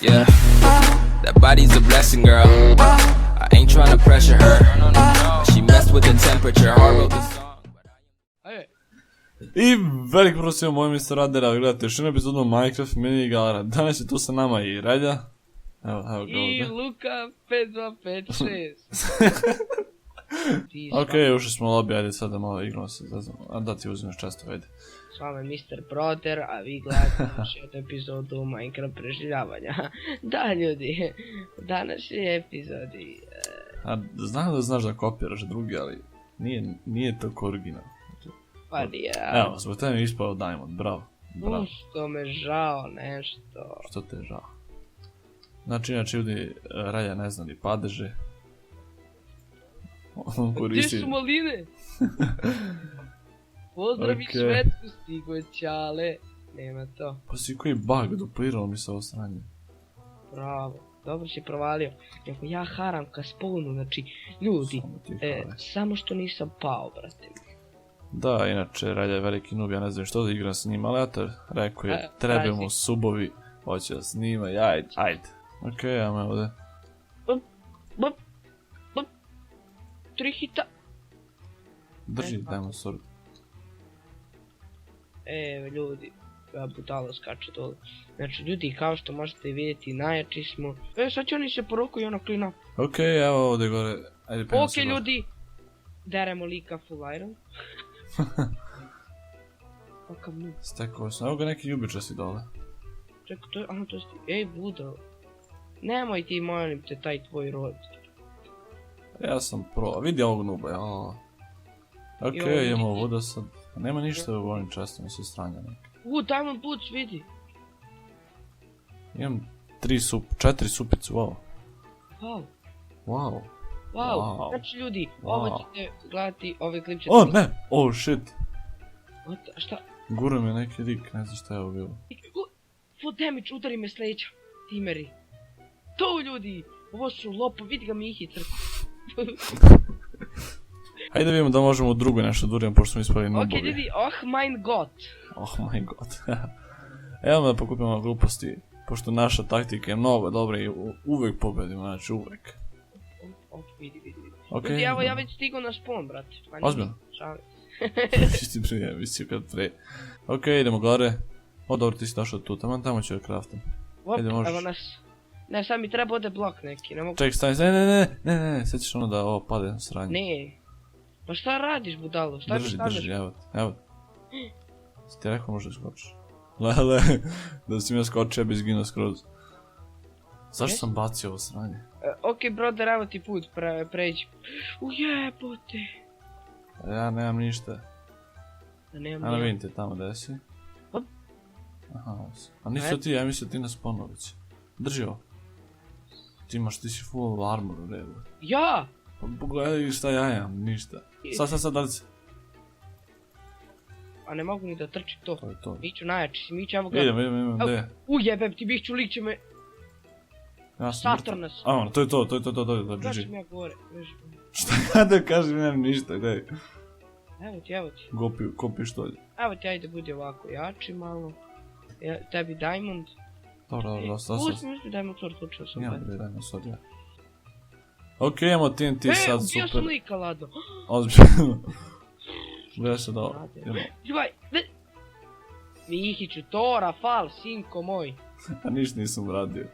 Yeah, that body's a blessing, girl. I ain't tryna pressure her. She messed with the temperature. Hard wrote the song. I velik prosio moj Mr. Radera, gledajte još jednu epizodu Minecraft minigara. Danas je tu sa nama i Relja. Evo ga I ovdje. Luka 5256. Ok, ušli smo u lobby, ajde sad da malo igramo se, a da ti uzmeš često, ajde. S vama je Mr. Broder, a vi gledate još jednu epizodu Minecraft preživljavanja. Da ljudi, u današnjoj epizodi... A znam da znaš da kopiraš drugi, ali nije to original. Pa nije... Evo, zbog tebe mi je ispao Diamond, bravo. Bravo. Što me žao nešto. Što te je žao? Znači, inače ljudi, Relja ne zna ni padeže. On koristi... Gdje su maline? Pozdravi Okej. Švedsku, stigo je Ćale. Nema to. Pa si koji bug, dupliralo mi se ovo sranje. Bravo. Dobro si provalio. Nego ja haram ka spawnu, znači, ljudi, Samo ti hvala. samo što nisam pao, brate. Da, inače, Relja je veliki noob, ja ne znam što da igram s njim, ali ja te rekao je, trebaju mu subovi, hoće da snima, ajde. Okej, ajmo ovdje. Bup. 3 hita. Drži, dajmo sword. Ljudi, ja budalo skače dole. Znači, ljudi, kao što možete vidjeti, najjači smo. Sad će oni se porukuju ono klina. Okej, evo ovdje gore, ajde penjamo se Ok, gore. ljudi, deremo lika full iron. Kakav noob. Stekao sam, evo ga neki ljubičasti dole. Čekaj, to je, aha, to je ej, budalo. Nemoj ti, molim te, taj tvoj rod. Ja sam pro, vidi ovog nooba, jao. Okej, imamo voda sad. Nema ništa u ovim čestima, sve stranja neka. Diamond boots, vidi. Imam 4 supice, wow. Wow. Wow. Wow. Znači, ljudi, ovo ćete gledati, ovaj klip ćete... Oh ne, oh shit. Šta? Gura me neki lik, ne znam šta je ovo bilo. Full damage, udari me s leđa. Timeri. To, ljudi, ovo su lopo, vidi ga Mihi crku. Hajde da vidimo da možemo u drugoj nešto durimo, pošto smo ispali noobovi. Ok, ljudi, mein Gott. Oh my god. Evo da pokupimo gluposti, pošto naša taktika je mnogo dobra i uvek pobedimo, znači uvek. Vidi. Ok. Ljudi, evo ja već stigao na spawn, brate. Ozbiljno? Šalim. Isti prije, mislio kad pre. Ok, idemo gore. O dobro, ti si došao tu, tamo ću da craftam. Ajde, možeš. Evo nas. Ne, sad mi treba ovdje blok neki, ne mogu... Ček, stani, ne, sad ćeš ono da ovo pade na sranje. Ne. Pa šta radiš, budalo? Šta mi stavljaš? Drži, evo te. Si ti rekao možda skočiš. Lele, da si mi ja skočio, ja bi izginuo skroz. Zašto sam bacio ovo sranje? Ok, broder, evo ti put, pređi. Ujebote. Ja nemam ništa. Nemam Ana nijem. vidim te tamo, gdje si? Op. Aha, a nisi ti, ja mislim ti na spawnu već. Drži ovo. Ti si full armor u redu. Ja! Pa pogledaj šta ja imam, ništa. Sad, dali se. A ne mogu ni da trčim to. To je to. Miću najjači si, Miću, evo ga. Idem, gdje je? Ujebem ti, Miću, lik će me... Ja sam Sator mrtav. nas. A, to je to, Znaš GG. mi ja gore. Šta ja da kažem, nemam ništa, daj. Evo ti. Kopi što je. Evo ti, ajde, budi ovako jači malo. Tebi diamond. Dobro, dosta. Uzmi diamond sword, slučao sam. Nijem bre, dajmo sad ja. Ok, imamo TNT sad, ubio sam super. lika, Lado. Ozbiljno. Gledaj se da ovo, idemo. Jvaj, Mihiću, to, Rafal, sinko moj. A ništa nisam uradio.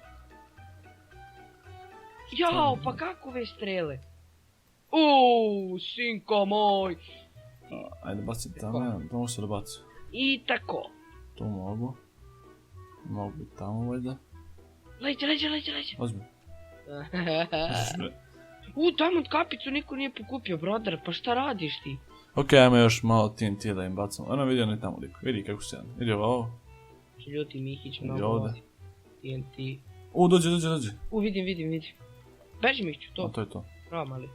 Jao, pa kakove strele? Sinko moj. Ajde, bacim tamo, ja, to mogu se da bacim. I tako. Tu mogu. Mogu biti tamo, valjda. Leđe. Ozbiljno. Diamond kapicu niko nije pokupio, broder, pa šta radiš ti? Ok, ajmo još malo TNT da im bacam. Ono vidio ne tamo liko, vidi kako se jedan. Vidi ovo. Ljuti Mihić, Vidi mnogo ovdje. vodi. TNT. Dođi. Vidim. Beži Mihiću, A to. to je to. Bravo, mali.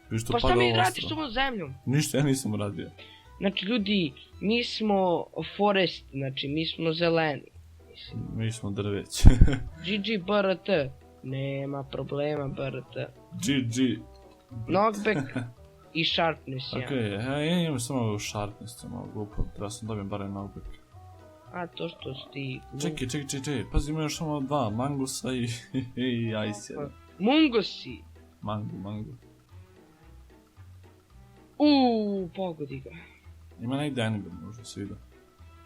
Viš to Pa šta pada mi ovo radiš s ostro. ovom zemljom? Ništa, ja nisam uradio. Znači, ljudi, mi smo forest, znači, mi smo zeleni. Mi smo drveć. GG BRT. Nema problema BRT. GG. Knockback i sharpness, ja. Ok, ja imam samo sharpness, malo glupo. Treba sam dobijem barem knockback. A to što si ti... Čekaj, pazi ima još samo dva, mangusa i ajsjera. Mungosi! Mangu. Pogodi ga. Ima negdje anime, možda se vidio.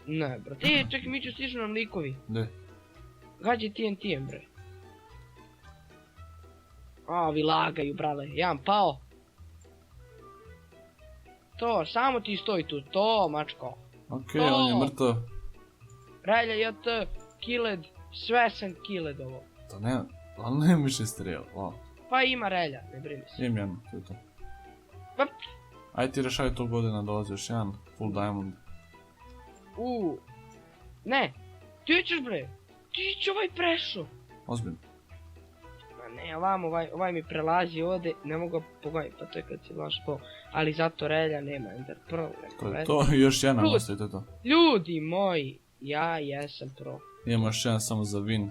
Ne, brate. Čekaj, Miću, stižu nam likovi. Gdje? Gađe TNT-em, bre. Ovi lagaju, brale. Jedan pao. To, samo ti stoji tu. To, mačko. Okej, on je mrtav. Relja, JT, Killed. Sve sam Killed ovo. To ne, ali nema više strela. Pa ima relja, ne brini se. Imam jedno, to je to. Pa, Ajde ti rešaj tog godina, dolazi još jedan full diamond. Ne. Ti ćeš, bre. Ti će ovaj prešao. Ozbiljno. Ma ne, ovamo, ovaj mi prelazi ovdje, ne mogu pogoditi, pa to je kad si baš po... Ali zato relja nema Ender Pearl, To je to, i još jedan ostaje, to je to. Ljudi moji, ja jesam pro. Imamo još jedan samo za win.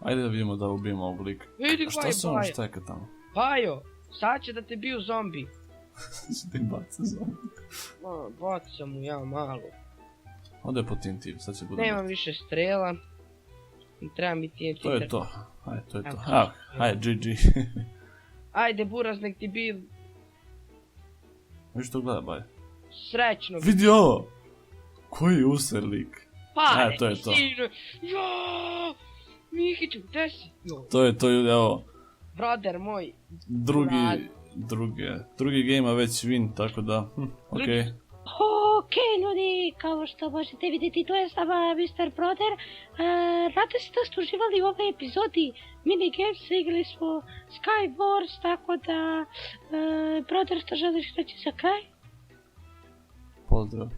Ajde da vidimo da ubijemo ovog lika. Vidi A šta koji se ono Bajo. šteka tamo? Bajo, sad će da te biju zombi. Što ti baca zombi? Ma, bacam mu ja malo. Ode po TNT, sad će bude Nemam mrtav. više strela. Treba mi TNT. To je to. Ajde, to je to. Evo. Ajde, GG. Ajde, buraz, nek ti bi Viš to gleda, baj. srećno. Vidi ovo! Koji user lik. Pa, to je to. Joooo! Mihiću, gde si? To je to, ljudi, evo. Brother moj. Drugi game, a već win, tako da, okej. Okej, ljudi, kao što možete vidjeti, to je sama Mr. Brother. Nadam se da ste uživali u ovoj epizodi minigames, igrali smo Sky Wars, tako da... Brother, što želiš reći za kraj? Pozdrav.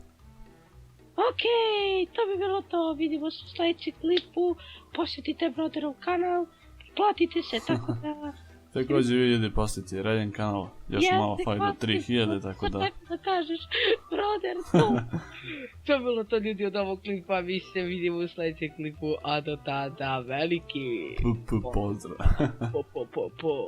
Okej, to bi bilo to, vidimo se u sljedećem klipu, posjetite Brotherov kanal, platite se, tako da... Također vi ljudi posjeti Reljen kanal, još malo fali do 3000, tako da... Tako da kažeš, Brother, to... To je bilo to, ljudi, od ovog klipa, mi se vidimo u sljedećem klipu, a do tada veliki Pozdrav. po.